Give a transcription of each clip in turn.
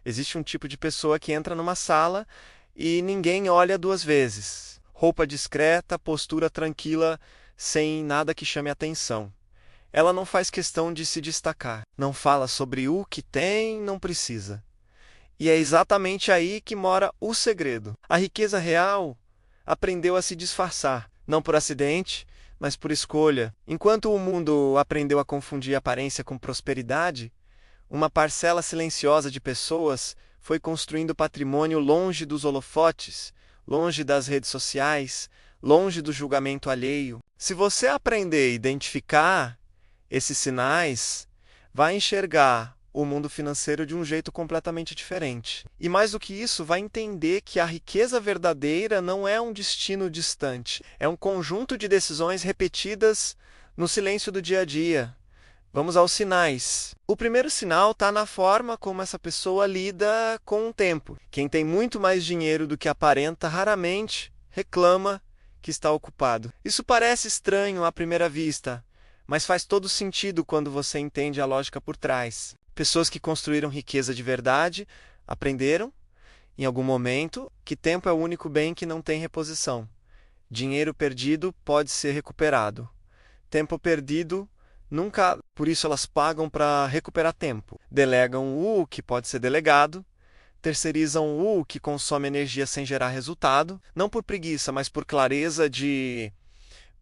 Existe um tipo de pessoa que entra numa sala e ninguém olha duas vezes. Roupa discreta, postura tranquila, sem nada que chame atenção. Ela não faz questão de se destacar, não fala sobre o que tem, não precisa. E é exatamente aí que mora o segredo. A riqueza real aprendeu a se disfarçar, não por acidente, mas por escolha. Enquanto o mundo aprendeu a confundir aparência com prosperidade, uma parcela silenciosa de pessoas foi construindo patrimônio longe dos holofotes, longe das redes sociais, longe do julgamento alheio. Se você aprender a identificar esses sinais, vai enxergar o mundo financeiro de um jeito completamente diferente. E mais do que isso, vai entender que a riqueza verdadeira não é um destino distante, é um conjunto de decisões repetidas no silêncio do dia a dia. Vamos aos sinais. O primeiro sinal está na forma como essa pessoa lida com o tempo. Quem tem muito mais dinheiro do que aparenta raramente reclama que está ocupado. Isso parece estranho à primeira vista, mas faz todo sentido quando você entende a lógica por trás. Pessoas que construíram riqueza de verdade aprenderam, em algum momento, que tempo é o único bem que não tem reposição. Dinheiro perdido pode ser recuperado. Tempo perdido nunca, por isso elas pagam para recuperar tempo. Delegam o que pode ser delegado, terceirizam o que consome energia sem gerar resultado, não por preguiça, mas por clareza de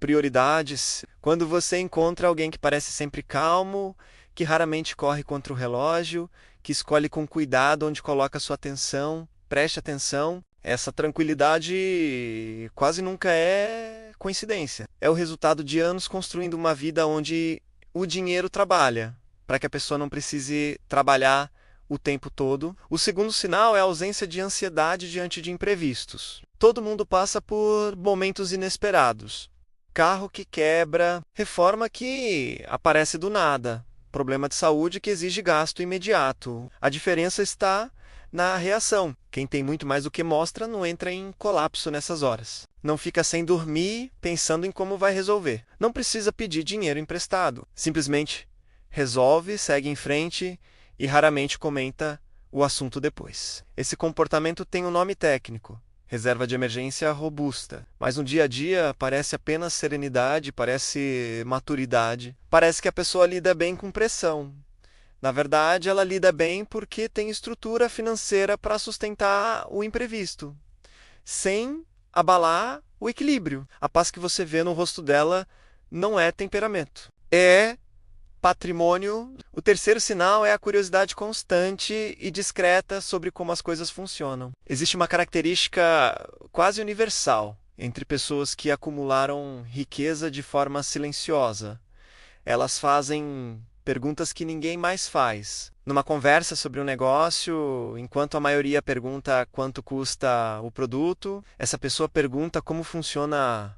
prioridades. Quando você encontra alguém que parece sempre calmo, que raramente corre contra o relógio, que escolhe com cuidado onde coloca sua atenção, preste atenção, essa tranquilidade quase nunca é coincidência. É o resultado de anos construindo uma vida onde o dinheiro trabalha, para que a pessoa não precise trabalhar o tempo todo. O segundo sinal é a ausência de ansiedade diante de imprevistos. Todo mundo passa por momentos inesperados. Carro que quebra, reforma que aparece do nada, problema de saúde que exige gasto imediato. A diferença está na reação. Quem tem muito mais do que mostra não entra em colapso nessas horas. Não fica sem dormir pensando em como vai resolver. Não precisa pedir dinheiro emprestado. Simplesmente resolve, segue em frente e raramente comenta o assunto depois. Esse comportamento tem um nome técnico: reserva de emergência robusta. Mas no dia a dia parece apenas serenidade, parece maturidade. Parece que a pessoa lida bem com pressão. Na verdade, ela lida bem porque tem estrutura financeira para sustentar o imprevisto, sem abalar o equilíbrio. A paz que você vê no rosto dela não é temperamento, é patrimônio. O terceiro sinal é a curiosidade constante e discreta sobre como as coisas funcionam. Existe uma característica quase universal entre pessoas que acumularam riqueza de forma silenciosa. Elas fazem perguntas que ninguém mais faz. Numa conversa sobre um negócio, enquanto a maioria pergunta quanto custa o produto, essa pessoa pergunta como funciona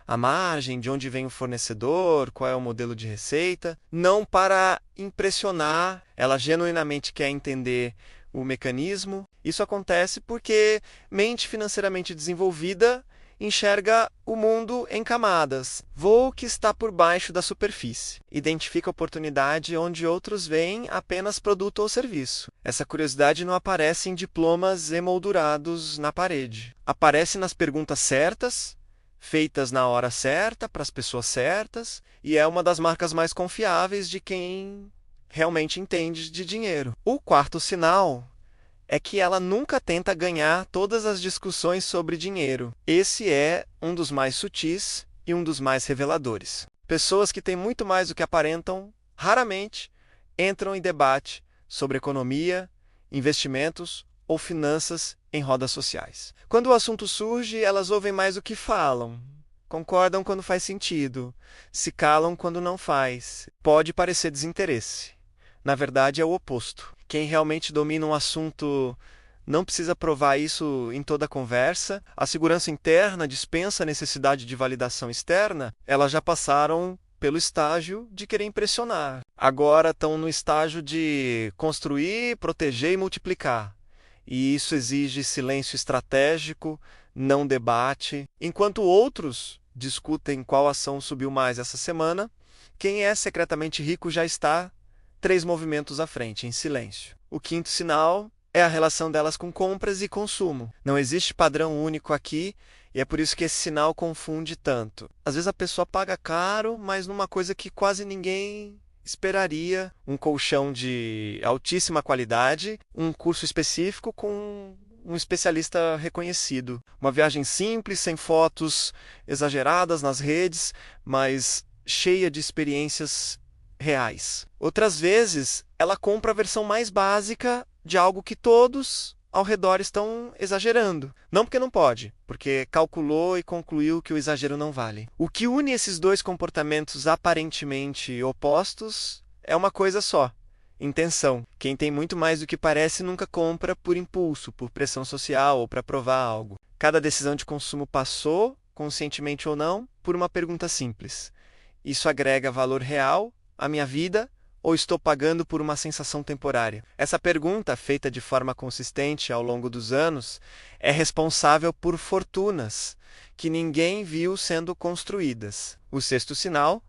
a margem, de onde vem o fornecedor, qual é o modelo de receita. Não para impressionar, ela genuinamente quer entender o mecanismo. Isso acontece porque mente financeiramente desenvolvida enxerga o mundo em camadas, vê o que está por baixo da superfície, identifica oportunidade onde outros veem apenas produto ou serviço. Essa curiosidade não aparece em diplomas emoldurados na parede. Aparece nas perguntas certas, feitas na hora certa, para as pessoas certas, e é uma das marcas mais confiáveis de quem realmente entende de dinheiro. O quarto sinal é que ela nunca tenta ganhar todas as discussões sobre dinheiro. Esse é um dos mais sutis e um dos mais reveladores. Pessoas que têm muito mais do que aparentam, raramente entram em debate sobre economia, investimentos ou finanças em rodas sociais. Quando o assunto surge, elas ouvem mais do que falam. Concordam quando faz sentido, se calam quando não faz. Pode parecer desinteresse. Na verdade, é o oposto. Quem realmente domina um assunto não precisa provar isso em toda a conversa. A segurança interna dispensa a necessidade de validação externa. Elas já passaram pelo estágio de querer impressionar. Agora estão no estágio de construir, proteger e multiplicar. E isso exige silêncio estratégico, não debate. Enquanto outros discutem qual ação subiu mais essa semana, quem é secretamente rico já está 3 movimentos à frente, em silêncio. O quinto sinal é a relação delas com compras e consumo. Não existe padrão único aqui e é por isso que esse sinal confunde tanto. Às vezes a pessoa paga caro, mas numa coisa que quase ninguém esperaria, um colchão de altíssima qualidade, um curso específico com um especialista reconhecido. Uma viagem simples, sem fotos exageradas nas redes, mas cheia de experiências reais. Outras vezes, ela compra a versão mais básica de algo que todos ao redor estão exagerando. Não porque não pode, porque calculou e concluiu que o exagero não vale. O que une esses dois comportamentos aparentemente opostos é uma coisa só: intenção. Quem tem muito mais do que parece nunca compra por impulso, por pressão social ou para provar algo. Cada decisão de consumo passou, conscientemente ou não, por uma pergunta simples: isso agrega valor real à minha vida ou estou pagando por uma sensação temporária? Essa pergunta, feita de forma consistente ao longo dos anos, é responsável por fortunas que ninguém viu sendo construídas. O sexto sinal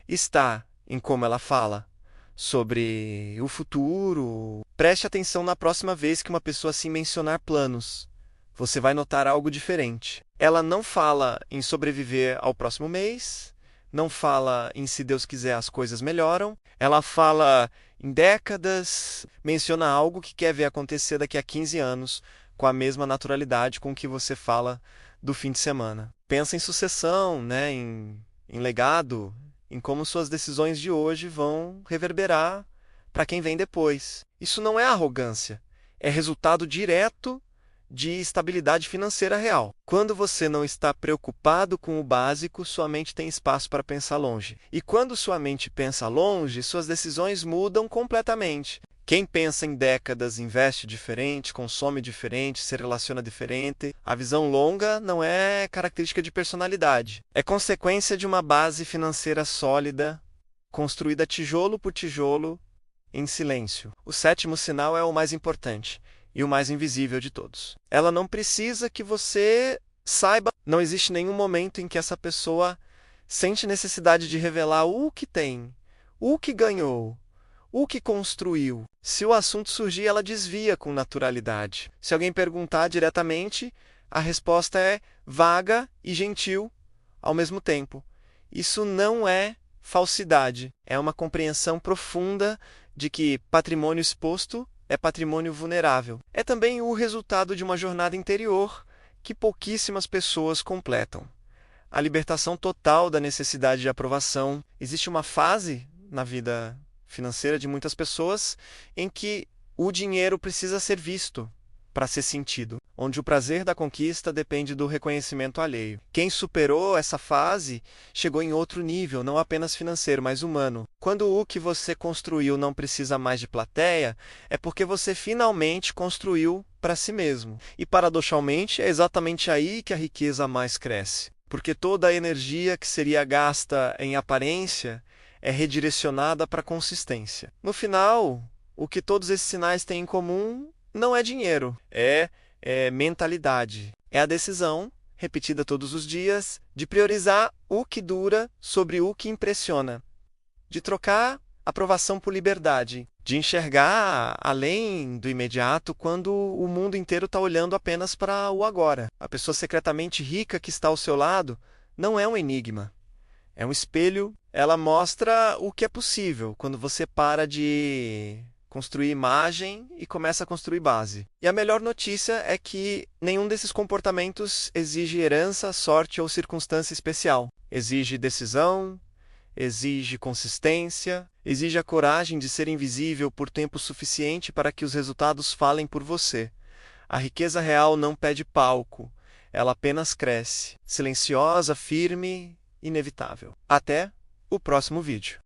está em como ela fala sobre o futuro. Preste atenção na próxima vez que uma pessoa assim mencionar planos. Você vai notar algo diferente. Ela não fala em sobreviver ao próximo mês, não fala em se Deus quiser as coisas melhoram, ela fala em décadas, menciona algo que quer ver acontecer daqui a 15 anos, com a mesma naturalidade com que você fala do fim de semana. Pensa em sucessão, né? em legado, em como suas decisões de hoje vão reverberar para quem vem depois. Isso não é arrogância, é resultado direto de estabilidade financeira real. Quando você não está preocupado com o básico, sua mente tem espaço para pensar longe. E quando sua mente pensa longe, suas decisões mudam completamente. Quem pensa em décadas investe diferente, consome diferente, se relaciona diferente. A visão longa não é característica de personalidade. É consequência de uma base financeira sólida, construída tijolo por tijolo, em silêncio. O sétimo sinal é o mais importante e o mais invisível de todos. Ela não precisa que você saiba. Não existe nenhum momento em que essa pessoa sente necessidade de revelar o que tem, o que ganhou, o que construiu. Se o assunto surgir, ela desvia com naturalidade. Se alguém perguntar diretamente, a resposta é vaga e gentil ao mesmo tempo. Isso não é falsidade, é uma compreensão profunda de que patrimônio exposto é patrimônio vulnerável. É também o resultado de uma jornada interior que pouquíssimas pessoas completam. A libertação total da necessidade de aprovação. Existe uma fase na vida financeira de muitas pessoas em que o dinheiro precisa ser visto para ser sentido, onde o prazer da conquista depende do reconhecimento alheio. Quem superou essa fase chegou em outro nível, não apenas financeiro, mas humano. Quando o que você construiu não precisa mais de plateia, é porque você finalmente construiu para si mesmo. E, paradoxalmente, é exatamente aí que a riqueza mais cresce. Porque toda a energia que seria gasta em aparência é redirecionada para a consistência. No final, o que todos esses sinais têm em comum não é dinheiro, é mentalidade. É a decisão, repetida todos os dias, de priorizar o que dura sobre o que impressiona, de trocar aprovação por liberdade, de enxergar além do imediato quando o mundo inteiro está olhando apenas para o agora. A pessoa secretamente rica que está ao seu lado não é um enigma, é um espelho. Ela mostra o que é possível quando você para de construir imagem e começa a construir base. E a melhor notícia é que nenhum desses comportamentos exige herança, sorte ou circunstância especial. Exige decisão, exige consistência, exige a coragem de ser invisível por tempo suficiente para que os resultados falem por você. A riqueza real não pede palco, ela apenas cresce, silenciosa, firme, inevitável. Até o próximo vídeo.